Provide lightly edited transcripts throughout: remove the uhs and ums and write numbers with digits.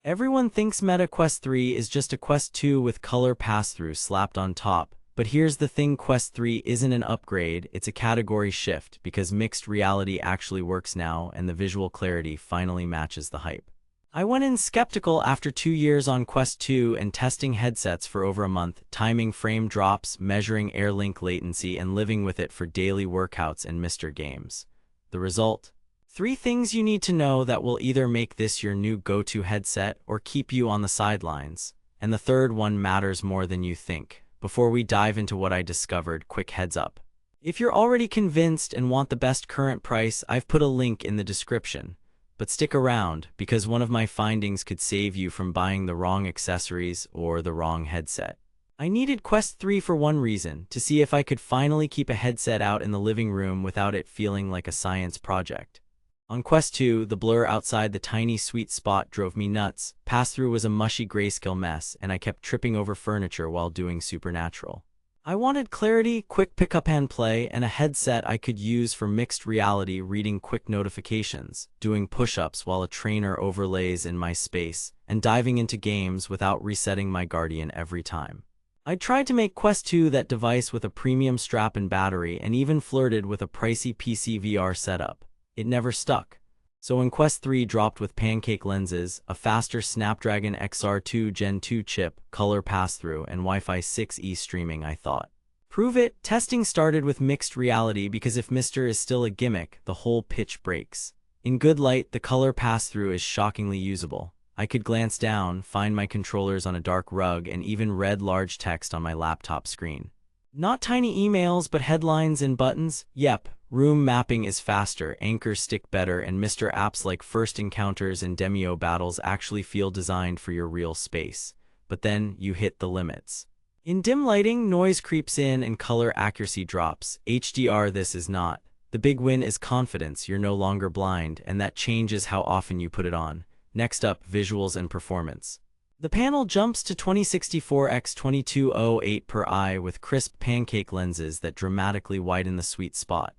Everyone thinks Meta Quest 3 is just a Quest 2 with color pass-through slapped on top, but here's the thing: Quest 3 isn't an upgrade, it's a category shift because mixed reality actually works now and the visual clarity finally matches the hype. I went in skeptical after 2 years on Quest 2 and testing headsets for over a month, timing frame drops, measuring AirLink latency, and living with it for daily workouts and Mr. Games. The result? 3 things you need to know that will either make this your new go-to headset or keep you on the sidelines. And the third one matters more than you think. Before we dive into what I discovered, quick heads up. If you're already convinced and want the best current price, I've put a link in the description. But stick around, because one of my findings could save you from buying the wrong accessories or the wrong headset. I needed Quest 3 for one reason: to see if I could finally keep a headset out in the living room without it feeling like a science project. On Quest 2, the blur outside the tiny sweet spot drove me nuts. Pass-through was a mushy grayscale mess, and I kept tripping over furniture while doing Supernatural. I wanted clarity, quick pick-up and play, and a headset I could use for mixed reality, reading quick notifications, doing push-ups while a trainer overlays in my space, and diving into games without resetting my Guardian every time. I tried to make Quest 2 that device with a premium strap and battery, and even flirted with a pricey PC VR setup. It never stuck. So when Quest 3 dropped with pancake lenses, a faster Snapdragon XR2 Gen 2 chip, color pass-through, and Wi-Fi 6E streaming, I thought, prove it. Testing started with mixed reality because if Mr. is still a gimmick, the whole pitch breaks. In good light, the color pass-through is shockingly usable. I could glance down, find my controllers on a dark rug, and even read large text on my laptop screen. Not tiny emails, but headlines and buttons. Yep, room mapping is faster, anchors stick better, and Mr. apps like First Encounters and Demio Battles actually feel designed for your real space. But then you hit the limits. In dim lighting, noise creeps in and color accuracy drops. HDR this is not. The big win is confidence. You're no longer blind, and that changes how often you put it on. Next up, visuals and performance. The panel jumps to 2064x2208 per eye with crisp pancake lenses that dramatically widen the sweet spot.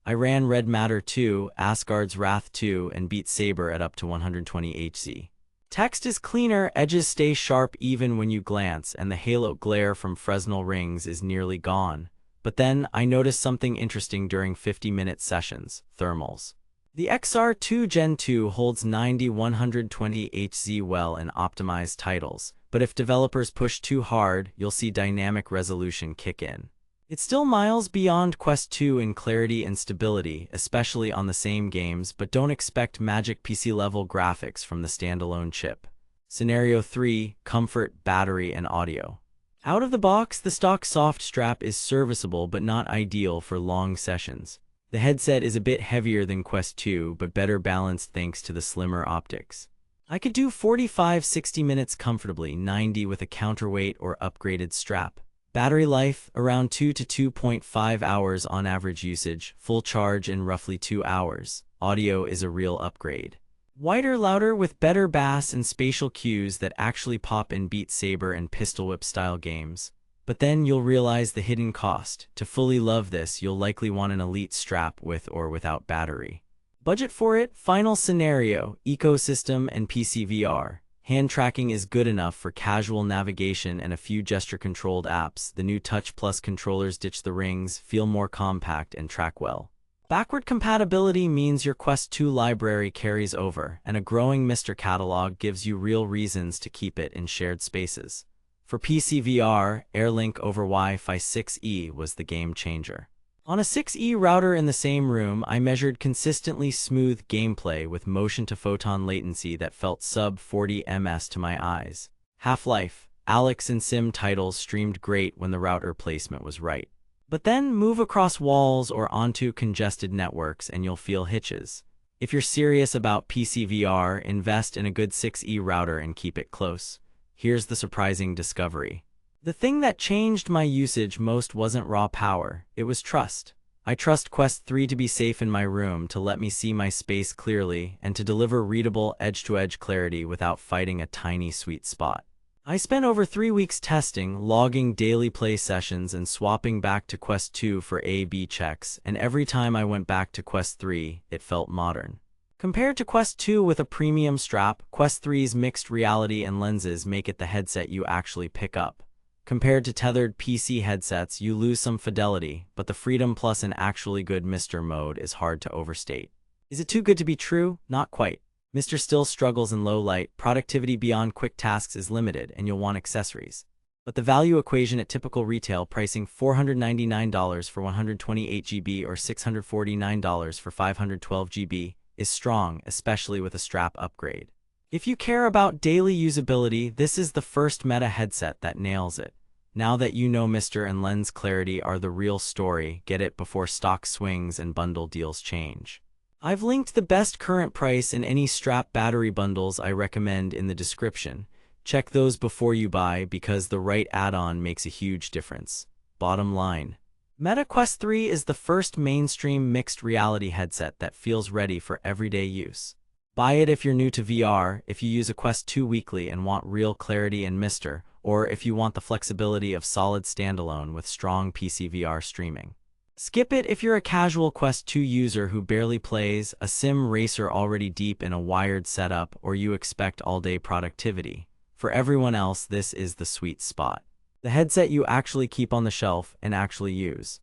I ran Red Matter 2, Asgard's Wrath 2, and Beat Saber at up to 120 Hz. Text is cleaner, edges stay sharp even when you glance, and the halo glare from Fresnel rings is nearly gone. But then I noticed something interesting during 50-minute sessions: thermals. The XR2 Gen 2 holds 90-120 Hz well in optimized titles, but if developers push too hard, you'll see dynamic resolution kick in. It's still miles beyond Quest 2 in clarity and stability, especially on the same games, but don't expect magic PC-level graphics from the standalone chip. Scenario 3: Comfort, Battery, and Audio. Out of the box, the stock soft strap is serviceable but not ideal for long sessions. The headset is a bit heavier than Quest 2, but better balanced thanks to the slimmer optics. I could do 45-60 minutes comfortably, 90 with a counterweight or upgraded strap. Battery life, around 2 to 2.5 hours on average usage, full charge in roughly 2 hours. Audio is a real upgrade. Wider, louder, with better bass and spatial cues that actually pop in Beat Saber and Pistol Whip style games. But then you'll realize the hidden cost. To fully love this, you'll likely want an elite strap with or without battery. Budget for it: final scenario, ecosystem, and PC VR. Hand tracking is good enough for casual navigation and a few gesture-controlled apps. The new Touch Plus controllers ditch the rings, feel more compact, and track well. Backward compatibility means your Quest 2 library carries over, and a growing Mr. catalog gives you real reasons to keep it in shared spaces. For PC VR, AirLink over Wi-Fi 6E was the game changer. On a 6E router in the same room, I measured consistently smooth gameplay with motion-to-photon latency that felt sub-40 ms to my eyes. Half-Life, Alex and Sim titles streamed great when the router placement was right. But then move across walls or onto congested networks and you'll feel hitches. If you're serious about PC VR, invest in a good 6E router and keep it close. Here's the surprising discovery. The thing that changed my usage most wasn't raw power, it was trust. I trust Quest 3 to be safe in my room, to let me see my space clearly, and to deliver readable edge-to-edge clarity without fighting a tiny sweet spot. I spent over 3 weeks testing, logging daily play sessions, and swapping back to Quest 2 for A/B checks, and every time I went back to Quest 3, it felt modern. Compared to Quest 2 with a premium strap, Quest 3's mixed reality and lenses make it the headset you actually pick up. Compared to tethered PC headsets, you lose some fidelity, but the freedom plus an actually good Mr. mode is hard to overstate. Is it too good to be true? Not quite. Mr. still struggles in low light, productivity beyond quick tasks is limited, and you'll want accessories. But the value equation at typical retail pricing $499 for 128 GB or $649 for 512 GB is strong, especially with a strap upgrade. If you care about daily usability, this is the first Meta headset that nails it. Now that you know Mr. and lens clarity are the real story, get it before stock swings and bundle deals change. I've linked the best current price and any strap battery bundles I recommend in the description. Check those before you buy because the right add-on makes a huge difference. Bottom line. Meta Quest 3 is the first mainstream mixed reality headset that feels ready for everyday use. Buy it if you're new to VR, if you use a Quest 2 weekly and want real clarity and Mr., or if you want the flexibility of solid standalone with strong PC VR streaming. Skip it if you're a casual Quest 2 user who barely plays, a sim racer already deep in a wired setup, or you expect all-day productivity. For everyone else, this is the sweet spot. The headset you actually keep on the shelf and actually use.